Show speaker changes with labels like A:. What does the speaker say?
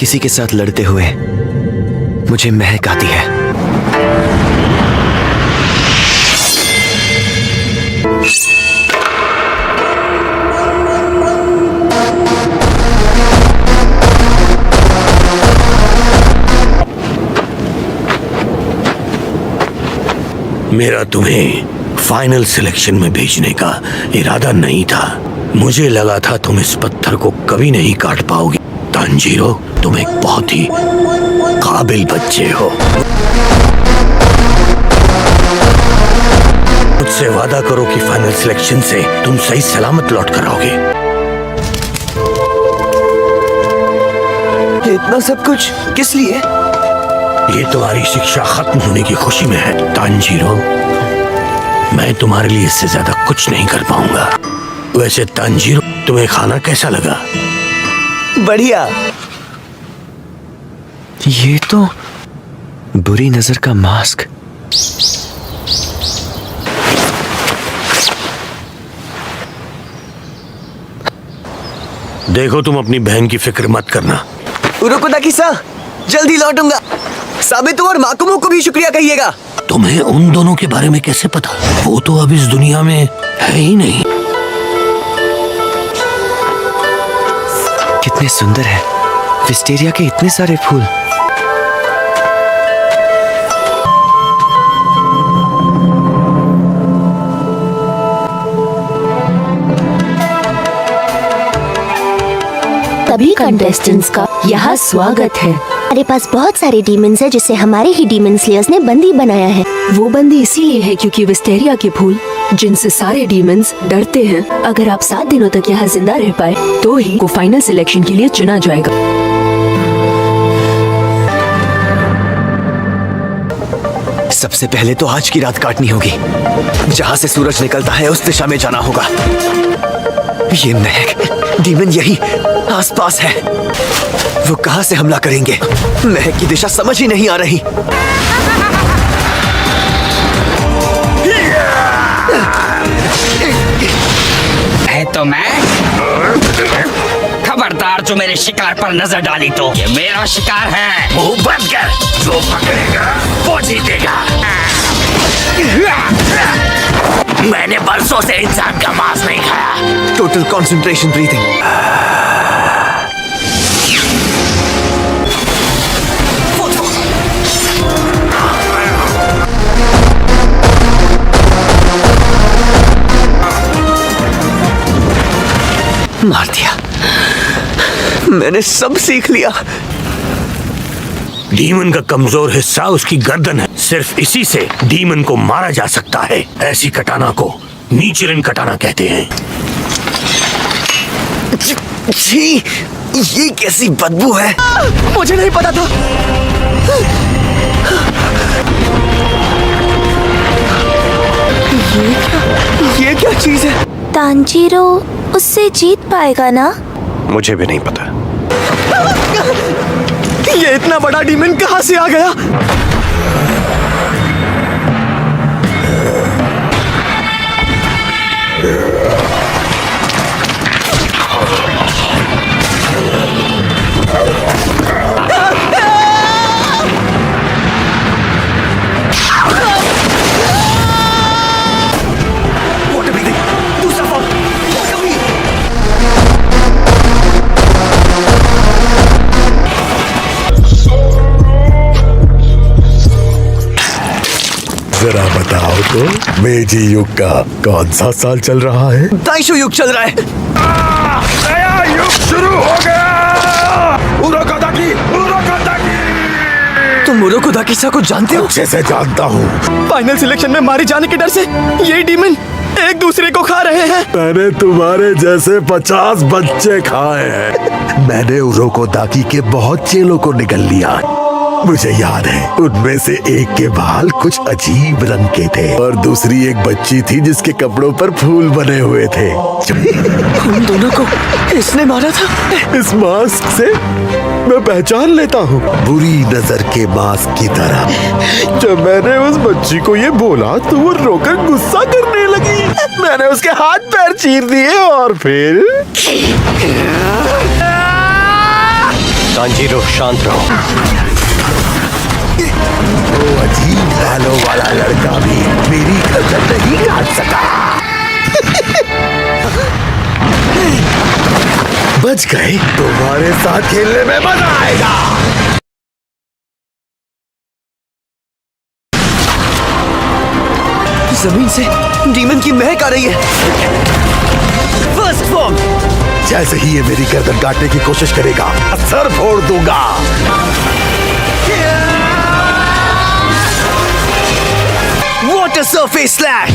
A: किसी के साथ लड़ते हुए मुझे महक आती है।
B: मेरा तुम्हें फाइनल सिलेक्शन में भेजने का इरादा नहीं था। मुझे लगा था तुम इस पत्थर को कभी नहीं काट पाओगे। तांजीरो, तुम एक बहुत ही काबिल बच्चे हो। मुझसे वादा करो कि फाइनल सिलेक्शन से तुम सही सलामत लौट कर आओगे।
A: इतना सब कुछ किस लिए?
B: ये तुम्हारी शिक्षा खत्म होने की खुशी में है तांजीरो। मैं तुम्हारे लिए इससे ज्यादा कुछ नहीं कर पाऊंगा। वैसे तांजीरो, तुम्हें खाना कैसा लगा?
A: बढ़िया। ये तो बुरी नजर का मास्क।
B: देखो, तुम अपनी बहन की फिक्र मत करना।
A: उरोकोदाकी-सा, जल्दी लौटूंगा। साबितो और माकुमो को भी शुक्रिया कहिएगा।
B: तुम्हें उन दोनों के बारे में कैसे पता? वो तो अब इस दुनिया में है ही नहीं।
A: कितने सुंदर है विस्टेरिया के इतने सारे फूल।
C: सभी कंटेस्टेंट्स का यहाँ स्वागत है। हमारे पास बहुत सारे डीमंस हैं जिसे हमारे ही डीमन स्लेयर्स ने बंदी बनाया है।
D: वो बंदी इसीलिए है क्योंकि विस्टेरिया के फूल जिनसे सारे डीमंस डरते हैं, अगर आप 7 दिनों तक यहाँ जिंदा रह पाए तो ही को फाइनल सिलेक्शन के लिए चुना जाएगा।
A: सबसे पहले तो आज की रात काटनी होगी। जहाँ से सूरज निकलता है उस दिशा में जाना होगा। ये महक डीमन यही आसपास है। वो कहाँ से हमला करेंगे? महक की दिशा समझ ही नहीं आ रही।
E: है तो मैं खबरदार, जो मेरे शिकार पर नजर डाली तो ये मेरा शिकार है। मुंह बंद कर, जो पकड़ेगा वो जीतेगा। मैंने बरसों से इंसान का मांस नहीं खाया।
A: Total concentration breathing. मार दिया। मैंने सब सीख लिया।
B: डीमन का कमजोर हिस्सा उसकी गर्दन है। सिर्फ इसी से डीमन को मारा जा सकता है। ऐसी कटाना को नीचिरन कटाना कहते हैं।
A: जी, ये कैसी बदबू है? मुझे नहीं पता था। ये क्या चीज है?
C: तांजीरो उससे जीत पाएगा ना?
A: मुझे भी नहीं पता। ये इतना बड़ा डीमन कहाँ से आ गया?
F: जरा बताओ तो मेजी युग का कौन सा साल चल रहा है?
A: दाइशो युग चल रहा है।
B: नया युग शुरू हो गया। उरोकोदाकी, उरोकोदाकी।
A: तुम उरोकोदाकी-सा को जानते हो?
F: अच्छे से जानता हूँ।
A: फाइनल सिलेक्शन में मारे जाने के डर से ये डीमन एक दूसरे को खा रहे हैं।
F: मैंने तुम्हारे जैसे 50 बच्चे खाए हैं। मैंने उरोकोदाकी के बहुत चेलों को निगल लिया। मुझे याद है, उनमें से एक के बाल कुछ अजीब रंग के थे और दूसरी एक बच्ची थी जिसके कपड़ों पर फूल बने हुए थे।
A: उन दोनों को इसने मारा था।
F: इस मास्क से मैं पहचान लेता हूँ, बुरी नजर के मास्क की तरह। जब मैंने उस बच्ची को ये बोला तो वो रोकर गुस्सा करने लगी। मैंने उसके हाथ पैर चीर दिए और फिर
G: तांजीरो शांत रहो।
F: वो अजीब बालों वाला लड़का भी मेरी गर्दन नहीं काट सका। बच गए। तुम्हारे साथ खेलने में मजा आएगा।
A: जमीन से डीमन की महक आ रही है। First form.
F: जैसे ही ये मेरी गर्दन काटने की कोशिश करेगा, सर फोड़ दूंगा।
A: Water surface slash.